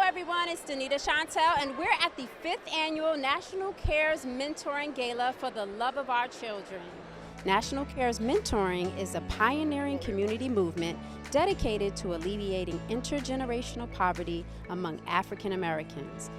everyone, it's Danita Chantel, and we're at the 5th Annual National Cares Mentoring Gala for the Love of Our Children. National Cares Mentoring is a pioneering community movement dedicated to alleviating intergenerational poverty among African Americans.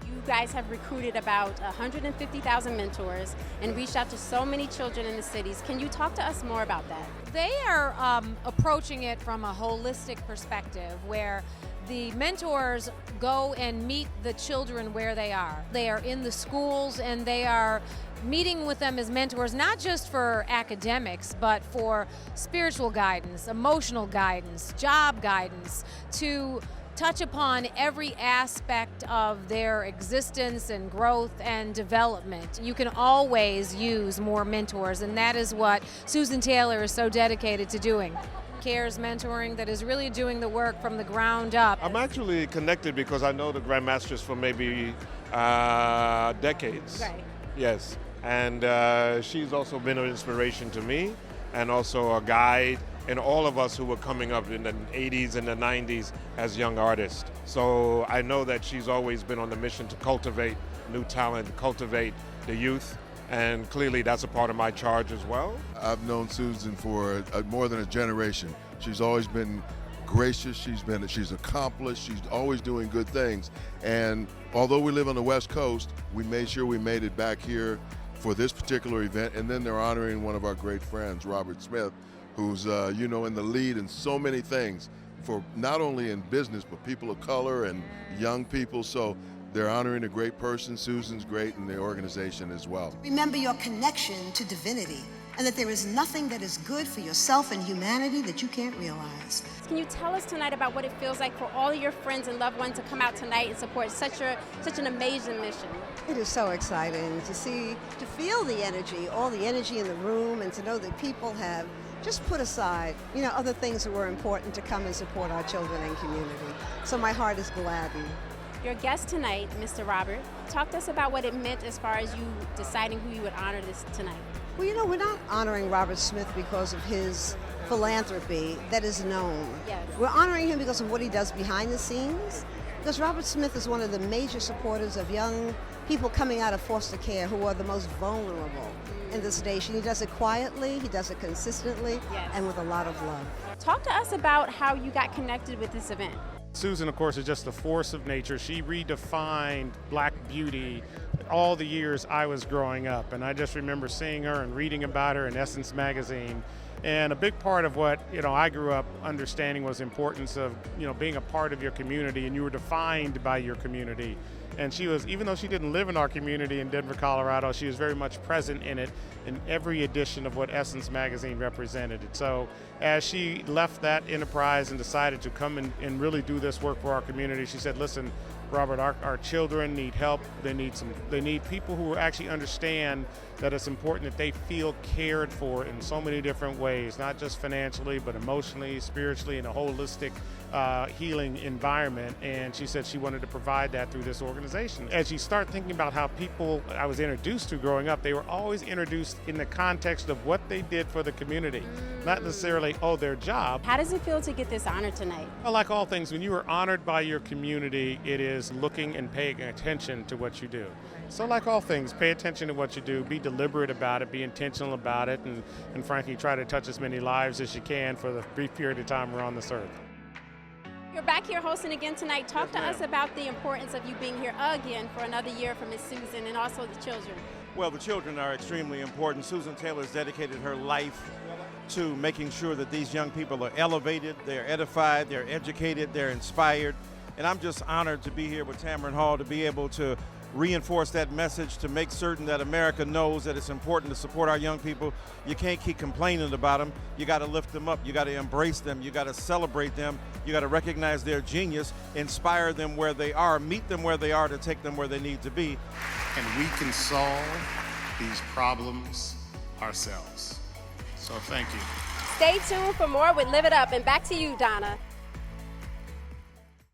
You guys have recruited about 150,000 mentors and reached out to so many children in the cities. Can you talk to us more about that? They are approaching it from a holistic perspective where the mentors go and meet the children where they are. They are in the schools and they are meeting with them as mentors, not just for academics, but for spiritual guidance, emotional guidance, job guidance, to touch upon every aspect of their existence and growth and development. You can always use more mentors, and that is what Susan Taylor is so dedicated to doing. Cares mentoring that is really doing the work from the ground up. I'm actually connected because I know the Grandmasters for maybe decades. Right. Yes, and she's also been an inspiration to me and also a guide and all of us who were coming up in the 80s and the 90s as young artists. So I know that she's always been on the mission to cultivate new talent, cultivate the youth, and clearly that's a part of my charge as well. I've known Susan for more than a generation. She's always been gracious, she's accomplished, she's always doing good things. And although we live on the West Coast, we made sure we made it back here for this particular event, and then they're honoring one of our great friends, Robert Smith, who's in the lead in so many things for not only in business, but people of color and young people. So they're honoring a great person. Susan's great, and the organization as well. Remember your connection to divinity, and that there is nothing that is good for yourself and humanity that you can't realize. Can you tell us tonight about what it feels like for all of your friends and loved ones to come out tonight and support such an amazing mission? It is so exciting to feel the energy, all the energy in the room, and to know that people have just put aside, other things that were important to come and support our children and community. So my heart is gladdened. Your guest tonight, Mr. Robert, talk to us about what it meant as far as you deciding who you would honor this tonight. Well, we're not honoring Robert Smith because of his philanthropy that is known. Yes. We're honoring him because of what he does behind the scenes, because Robert Smith is one of the major supporters of young people coming out of foster care who are the most vulnerable in this nation. He does it quietly, he does it consistently, yes, and with a lot of love. Talk to us about how you got connected with this event. Susan, of course, is just a force of nature. She redefined Black beauty all the years I was growing up, and I just remember seeing her and reading about her in Essence magazine. And a big part of what I grew up understanding was the importance of being a part of your community, and you were defined by your community. And she was, even though she didn't live in our community in Denver, Colorado, she was very much present in it in every edition of what Essence magazine represented. So as she left that enterprise and decided to come and really do this work for our community, she said, listen, Robert, our children need help. They need people who actually understand that it's important that they feel cared for in so many different ways, not just financially, but emotionally, spiritually, in a holistic healing environment. And she said she wanted to provide that through this organization. As you start thinking about how people I was introduced to growing up, they were always introduced in the context of what they did for the community, not necessarily, their job. How does it feel to get this honor tonight? Well, like all things, when you are honored by your community, it is looking and paying attention to what you do. So like all things, pay attention to what you do, be deliberate about it, be intentional about it, and frankly, try to touch as many lives as you can for the brief period of time we're on this earth. You're back here hosting again tonight. Talk to us about the importance of you being here again for another year for Miss Susan and also the children. Well, the children are extremely important. Susan Taylor has dedicated her life to making sure that these young people are elevated, they're edified, they're educated, they're inspired. And I'm just honored to be here with Tamron Hall to be able to reinforce that message, to make certain that America knows that it's important to support our young people. You can't keep complaining about them. You got to lift them up. You got to embrace them. You got to celebrate them. You got to recognize their genius, inspire them where they are, meet them where they are to take them where they need to be. And we can solve these problems ourselves. So thank you. Stay tuned for more with Live It Up. And back to you, Donna.